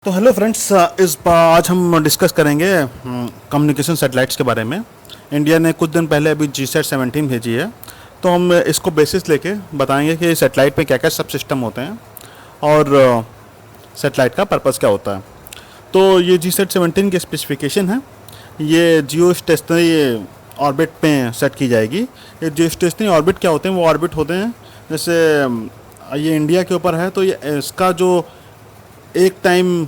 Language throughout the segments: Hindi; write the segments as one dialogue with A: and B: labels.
A: तो हेलो फ्रेंड्स, आज हम डिस्कस करेंगे कम्युनिकेशन सैटेलाइट्स के बारे में। इंडिया ने कुछ दिन पहले अभी GSAT-17 भेजी है, तो हम इसको बेसिस लेके बताएंगे कि सैटेलाइट में क्या क्या सब सिस्टम होते हैं और सैटेलाइट का पर्पस क्या होता है। तो ये GSAT-17 की स्पेसिफिकेशन है। ये जियो स्टेशनरी ऑर्बिट में सेट की जाएगी। ये जियो स्टेशनरी ऑर्बिट क्या होते हैं? वो ऑर्बिट होते हैं जैसे ये इंडिया के ऊपर है, तो ये इसका जो एक टाइम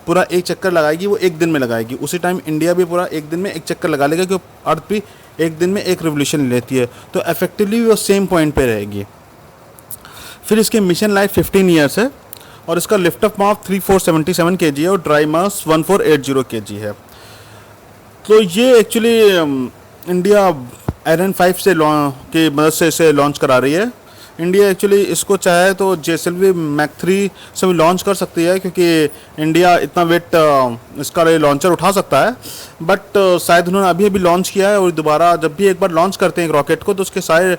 A: पूरा एक चक्कर लगाएगी वो एक दिन में लगाएगी। उसी टाइम इंडिया भी पूरा एक दिन में एक चक्कर लगा लेगा, क्योंकि अर्थ भी एक दिन में एक रिवोल्यूशन लेती है, तो इफेक्टिवली वो सेम पॉइंट पे रहेगी। फिर इसकी मिशन लाइफ 15 ईयर्स है और इसका लिफ्ट ऑफ मास 3477 kg है और ड्राई मास 1480 kg है। तो ये एक्चुअली इंडिया Ariane 5 से की मदद से इसे लॉन्च करा रही है। इंडिया एक्चुअली इसको चाहे तो JSLV Mach 3 से भी लॉन्च कर सकती है, क्योंकि इंडिया इतना वेट इसका लॉन्चर उठा सकता है। बट शायद उन्होंने अभी लॉन्च किया है और दोबारा जब भी एक बार लॉन्च करते हैं एक रॉकेट को, तो उसके सारे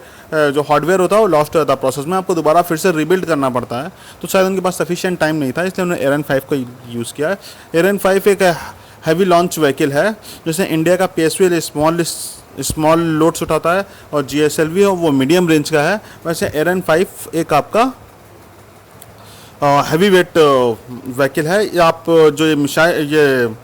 A: जो हार्डवेयर होता है वो लॉस्ट हो जाता है प्रोसेस में, आपको दोबारा फिर से रिबिल्ड करना पड़ता है। तो शायद उनके पास सफिशिएंट टाइम नहीं था, इसलिए उन्होंने Ariane 5 को यूज़ किया है। Ariane 5 एक हैवी लॉन्च व्हीकल है, जैसे इंडिया का PSV स्मॉल लोड्स उठाता है और GSLV है वो मीडियम रेंज का है। वैसे Ariane 5 एक आपका हैवी वेट व्हीकल है। ये आप जो ये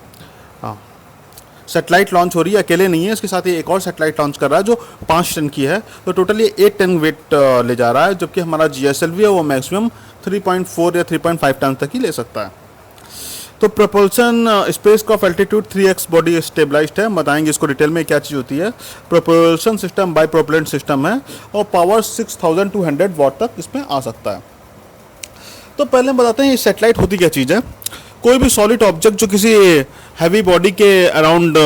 A: सेटेलाइट लॉन्च हो रही है अकेले नहीं है, इसके साथ ही एक और सेटेलाइट लॉन्च कर रहा है जो 5 टन की है, तो टोटल ये 8 टन वेट ले जा रहा है, जबकि हमारा GSLV है वो मैक्सिमम 3.4 या 3.5 टन तक ही ले सकता है। तो propulsion space of altitude 3x body stabilized है। बताएंगे इसको डिटेल में क्या चीज़ होती है। Propulsion system bipropellant system है और पावर 6200 वाट तक इसमें आ सकता है। तो पहले हम बताते हैं ये सैटेलाइट होती क्या चीज़ है। कोई भी सॉलिड ऑब्जेक्ट जो किसी हैवी बॉडी के अराउंड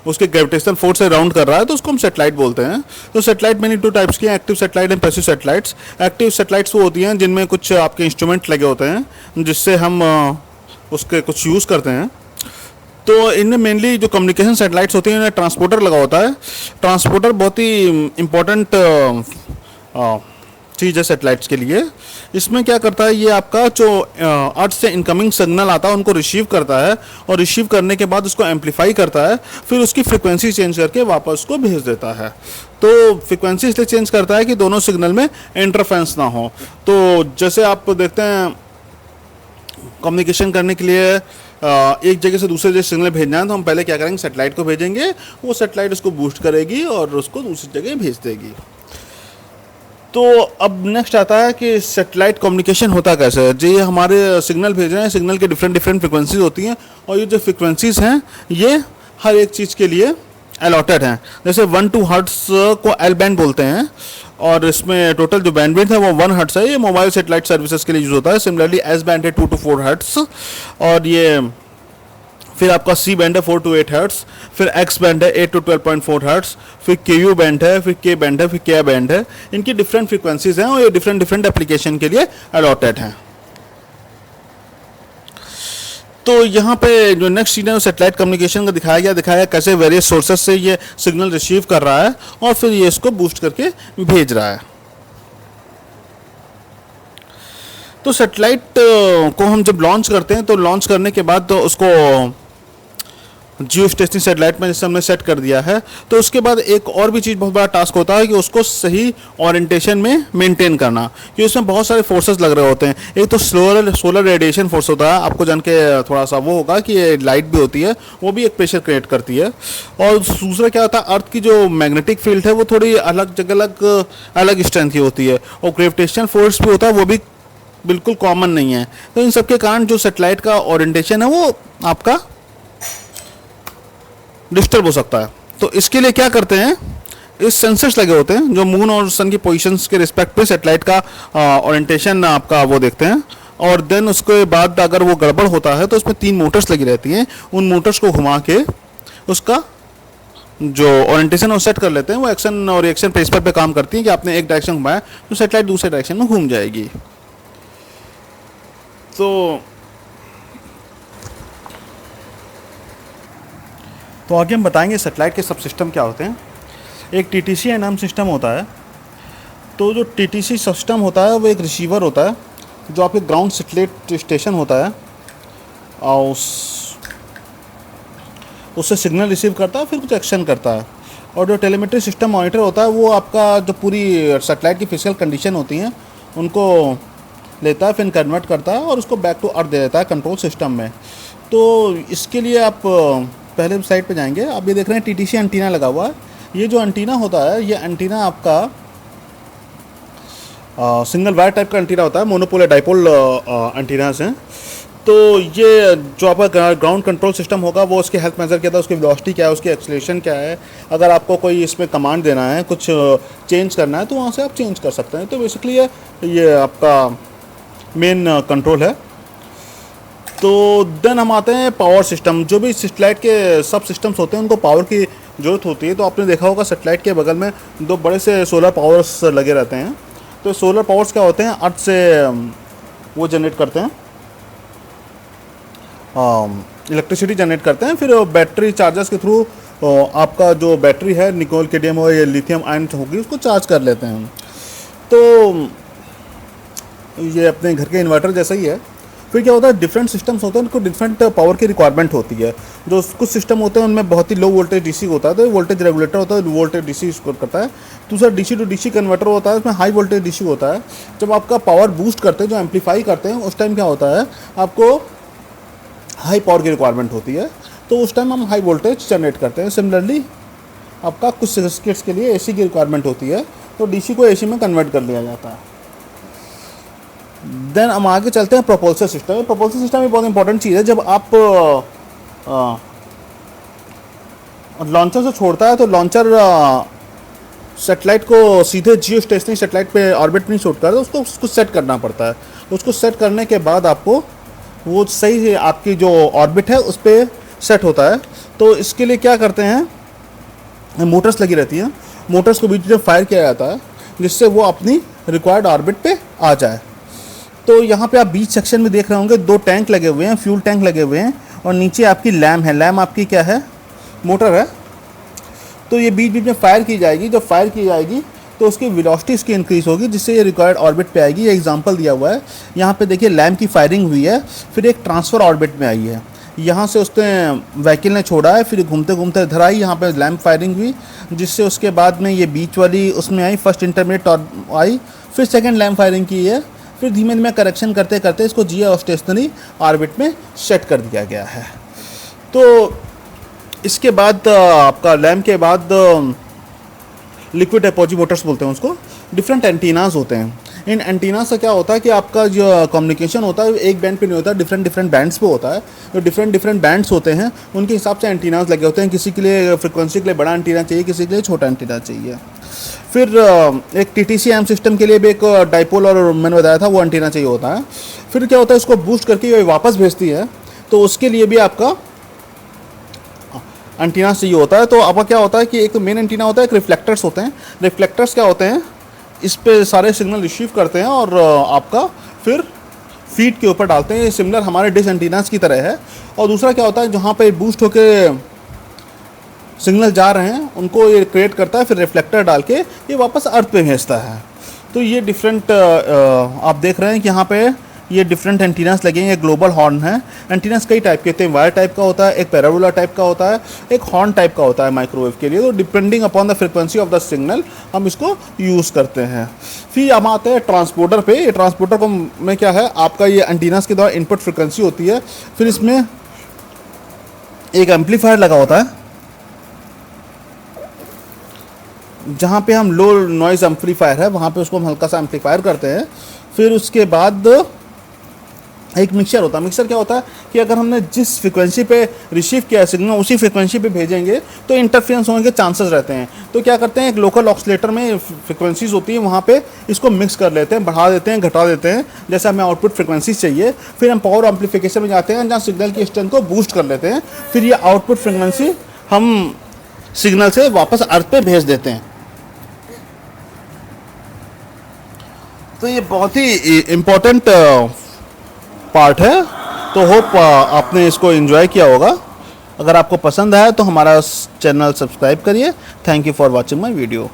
A: उसके ग्रेविटेशनल फोर्स से राउंड कर रहा है, तो उसको हम सैटेलाइट बोलते हैं। तो सैटेलाइट मैंने 2 टाइप्स की हैं, active satellite and passive satellites. Active satellites वो होती हैं जिनमें कुछ आपके इंस्ट्रूमेंट लगे होते हैं जिससे हम उसके कुछ यूज़ करते हैं। तो इनमें मेनली जो कम्युनिकेशन सैटेलाइट्स होती हैं इनमें ट्रांसपोर्टर लगा होता है। ट्रांसपोर्टर बहुत ही इम्पोर्टेंट चीज़ है सैटेलाइट्स के लिए। इसमें क्या करता है, ये आपका जो अर्थ से इनकमिंग सिग्नल आता है उनको रिसीव करता है और रिसीव करने के बाद उसको एम्पलीफाई करता है, फिर उसकी फ्रिक्वेंसी चेंज करके वापस उसको भेज देता है। तो फ्रिक्वेंसी इसलिए चेंज करता है कि दोनों सिग्नल में इंटरफेरेंस ना हो। तो जैसे आप देखते हैं कम्युनिकेशन करने के लिए एक जगह से दूसरे जगह सिग्नल भेजना है, तो हम पहले क्या करेंगे, सैटेलाइट को भेजेंगे, वो सैटेलाइट उसको बूस्ट करेगी और उसको दूसरी जगह भेज देगी। तो अब नेक्स्ट आता है कि सैटेलाइट कम्युनिकेशन होता कैसे है। जी, ये हमारे सिग्नल भेज रहे हैं, सिग्नल के डिफरेंट फ्रिक्वेंसीज होती हैं और ये जो फ्रिक्वेंसीज हैं ये हर एक चीज़ के लिए अलॉटेड हैं। जैसे 1-2 हर्ट्स को L बैंड बोलते हैं और इसमें टोटल जो बैंडविड्थ है वो 1 हर्ट्स है। ये मोबाइल सेटेलाइट सर्विसेज के लिए यूज़ होता है। सिमिलरली S बैंड है 2-4 हर्ट्स और ये फिर आपका C बैंड है 4-8 हर्ट्स, फिर X बैंड है 8-12.4 हर्ट्स, फिर KU बैंड है, फिर K बैंड है, फिर K बैंड है। इनकी डिफरेंट फ्रिक्वेंसीज हैं और ये डिफरेंट एप्लीकेशन के लिए अलॉटेड हैं। तो यहाँ पे जो नेक्स्ट चीज़ है सैटेलाइट कम्युनिकेशन का दिखाया गया कैसे वेरियस सोर्सेज से ये सिग्नल रिसीव कर रहा है और फिर ये इसको बूस्ट करके भेज रहा है। तो सैटेलाइट को हम जब लॉन्च करते हैं तो लॉन्च करने के बाद तो उसको जियो स्टेशनरी सैटेलाइट में जैसे हमने सेट कर दिया है, तो उसके बाद एक और भी चीज़ बहुत बड़ा टास्क होता है कि उसको सही ओरिएंटेशन में मेंटेन करना, क्योंकि उसमें बहुत सारे फोर्सेस लग रहे होते हैं। एक तो सोलर रेडिएशन फोर्स होता है, आपको जान के थोड़ा सा वो होगा कि लाइट भी होती है, वो भी एक प्रेशर क्रिएट करती है। और दूसरा क्या होता है, अर्थ की जो मैग्नेटिक फील्ड है वो थोड़ी अलग स्ट्रेंथ की होती है और ग्रेविटेशनल फोर्स भी होता है, वो भी बिल्कुल कॉमन नहीं है। तो इन सब के कारण जो सैटेलाइट का ओरिएंटेशन है वो आपका डिस्टर्ब हो सकता है। तो इसके लिए क्या करते हैं, इस सेंसर्स लगे होते हैं जो मून और सन की पोजीशंस के रिस्पेक्ट पे सैटेलाइट का ओरिएंटेशन आपका वो देखते हैं और देन उसके बाद अगर वो गड़बड़ होता है तो उसमें 3 मोटर्स लगी रहती हैं। उन मोटर्स को घुमा के उसका जो ओरिएंटेशन वो सेट कर लेते हैं। वो एक्शन और रिएक्शन प्रिंसिपल पे काम करती है कि आपने एक डायरेक्शन घुमाया तो सैटेलाइट दूसरे डायरेक्शन में घूम जाएगी। तो आगे हम बताएंगे सैटेलाइट के सब सिस्टम क्या होते हैं। एक TTC नाम सिस्टम होता है। तो जो TTC सिस्टम होता है वो एक रिसीवर होता है जो आपके ग्राउंड सैटेलाइट स्टेशन होता है और उससे सिग्नल रिसीव करता है, फिर कुछ एक्शन करता है। और जो टेलीमेट्री सिस्टम मॉनिटर होता है वो आपका जो पूरी सेटेलाइट की फिजिकल कंडीशन होती हैं उनको लेता है, फिर कन्वर्ट करता है और उसको बैक टू अर्थ दे देता है कंट्रोल सिस्टम में। तो इसके लिए आप पहले साइड पे जाएंगे, आप ये देख रहे हैं टीटीसी एंटीना लगा हुआ है। ये जो एंटीना होता है, ये एंटीना आपका सिंगल वायर टाइप का एंटीना होता है, मोनोपोल या डाइपोल एंटीनास हैं। तो ये जो आपका ग्राउंड कंट्रोल सिस्टम होगा वो उसके हेल्थ मेजर क्या था, उसकी वेलोसिटी क्या है, उसकी एक्सेलरेशन क्या है। अगर आपको कोई इसमें कमांड देना है, कुछ चेंज करना है, तो वहाँ से आप चेंज कर सकते हैं। तो बेसिकली ये आपका मेन कंट्रोल है। तो देन हम आते हैं पावर सिस्टम। जो भी सेटेलाइट के सब सिस्टम्स होते हैं उनको पावर की ज़रूरत होती है। तो आपने देखा होगा सेटेलाइट के बगल में दो बड़े से सोलर पावर्स लगे रहते हैं। तो सोलर पावर्स क्या होते हैं, अर्थ से वो जनरेट करते हैं, इलेक्ट्रिसिटी जनरेट करते हैं। फिर बैटरी चार्जर्स के थ्रू आपका जो बैटरी है निकोल केडियम और ये लिथियम आयन होगी उसको चार्ज कर लेते हैं। तो ये अपने घर के इन्वर्टर जैसा ही है। फिर क्या होता है, डिफरेंट सिस्टम्स होते हैं, उनको डिफरेंट पावर की रिक्वायरमेंट होती है। जो कुछ सिस्टम होते हैं उनमें बहुत ही लो वोल्टेज डीसी होता है, तो वोल्टेज रेगुलेटर होता है, वोल्टेज डीसी स्कोर करता है। दूसरा डीसी टू डीसी कन्वर्टर होता है, उसमें हाई वोल्टेज डीसी होता है। जब आपका पावर बूस्ट करते हैं, जो एम्पलीफाई करते हैं, उस टाइम क्या होता है, आपको हाई पावर की रिक्वायरमेंट होती है, तो उस टाइम हम हाई वोल्टेज जनरेट करते हैं। सिमिलरली आपका कुछ सर्किट्स के लिए एसी की रिक्वायरमेंट होती है, तो डीसी को एसी में कन्वर्ट कर लिया जाता है। देन हम आगे चलते हैं प्रोपल्सर सिस्टम। प्रोपल्सर सिस्टम एक बहुत इंपॉर्टेंट चीज़ है। जब आप लॉन्चर से छोड़ता है तो लॉन्चर सेटेलाइट को सीधे जियो स्टेशनरी सेटेलाइट पे ऑर्बिट नहीं छोड़ता है, तो उसको सेट करना पड़ता है। उसको सेट करने के बाद आपको वो सही है आपकी जो ऑर्बिट है उस पर सेट होता है। तो इसके लिए क्या करते हैं, मोटर्स लगी रहती हैं, मोटर्स को बीच में फायर किया जाता है जिससे वो अपनी रिक्वायर्ड ऑर्बिट पे आ जाए। तो यहाँ पे आप बीच सेक्शन में देख रहे होंगे दो टैंक लगे हुए हैं, फ्यूल टैंक लगे हुए हैं, और नीचे आपकी लैम है। लैम आपकी क्या है, मोटर है। तो ये बीच बीच में फायर की जाएगी। जब फायर की जाएगी तो उसकी वेलोसिटी इसकी इंक्रीज होगी, जिससे ये रिक्वायर्ड ऑर्बिट पे आएगी। ये एग्जांपल दिया हुआ है यहाँ पे, देखिए लैम की फायरिंग हुई है, फिर एक ट्रांसफ़र ऑर्बिट में आई है। यहाँ से उसने व्हीकल ने छोड़ा है, फिर घूमते घूमते इधर आई, यहाँ पे लैम्प फायरिंग हुई, जिससे उसके बाद में ये बीच वाली उसमें आई, फर्स्ट इंटरमीडिएट आई, फिर सेकंड लैम्प फायरिंग की है, फिर धीमे धीमे करेक्शन करते करते इसको जियो स्टेशनरी ऑर्बिट में सेट कर दिया गया है। तो इसके बाद आपका लैम्प के बाद लिक्विड एपोजी मोटर्स बोलते हैं उसको। डिफरेंट एंटीनास होते हैं। इन एंटीना से क्या होता है कि आपका जो कम्युनिकेशन होता है एक बैंड पे नहीं होता, डिफरेंट बैंड्स पे होता है। जो डिफरेंट बैंड्स होते हैं उनके हिसाब से एंटीनास लगे होते हैं। किसी के लिए फ्रिक्वेंसी के लिए बड़ा एंटीना चाहिए, किसी के लिए छोटा एंटीना चाहिए। फिर एक TTC-M सिस्टम के लिए भी एक डाइपोल और मैंने बताया था वो एंटीना चाहिए होता है। फिर क्या होता है, इसको बूस्ट करके ये वापस भेजती है, तो उसके लिए भी आपका एंटीना चाहिए होता है। तो अब क्या होता है कि एक मेन एंटीना होता है, एक रिफ्लेक्टर्स होते हैं। रिफ्लेक्टर्स क्या होते हैं, इस पे सारे सिग्नल रिसीव करते हैं और आपका फिर फीड के ऊपर डालते हैं। ये सिमिलर हमारे डिश एंटीनास की तरह है। और दूसरा क्या होता है, जहाँ पे बूस्ट होके सिग्नल जा रहे हैं उनको ये क्रिएट करता है, फिर रिफ्लेक्टर डाल के ये वापस अर्थ पे भेजता है। तो ये डिफरेंट आप देख रहे हैं कि यहाँ पे ये डिफरेंट एंटीनास लगे हैं। ये ग्लोबल हॉर्न है। एंटीनास कई टाइप के होते हैं, वायर टाइप का होता है, एक पैराबोला टाइप का होता है, एक हॉर्न टाइप का होता है माइक्रोवेव के लिए। तो depending upon the frequency of the signal हम इसको यूज़ करते हैं। फिर हम आते हैं ट्रांसपोर्टर पे। ये ट्रांसपोर्टर को में क्या है, आपका ये एंटीनास के द्वारा इनपुट फ्रिक्वेंसी होती है। फिर इसमें एक एम्पलीफायर लगा होता है जहाँ पे हम लो नॉइज़ एम्पलीफायर है वहाँ पे उसको हम हल्का सा एम्पलीफायर करते हैं। फिर उसके बाद एक मिक्सर होता है। मिक्सर क्या होता है कि अगर हमने जिस फ्रिक्वेंसी पे रिसीव किया है सिग्नल उसी फ्रिक्वेंसी पे भेजेंगे तो इंटरफेरेंस होने के चांसेस रहते हैं। तो क्या करते हैं, एक लोकल ऑक्सीलेटर में फ्रिक्वेंसीज होती है, वहाँ पे इसको मिक्स कर लेते हैं, बढ़ा देते हैं, घटा देते हैं, जैसे हमें आउटपुट फ्रिक्वेंसीज चाहिए। फिर हम पावर एम्पलीफिकेशन में जाते हैं जहाँ सिग्नल की स्ट्रेंथ को बूस्ट कर लेते हैं। फिर ये आउटपुट फ्रिक्वेंसी हम सिग्नल से वापस अर्थ पे भेज देते हैं। तो ये बहुत ही इम्पोर्टेंट पार्ट है। तो होप आपने इसको एंजॉय किया होगा। अगर आपको पसंद आया तो हमारा चैनल सब्सक्राइब करिए। Thank you for watching my video.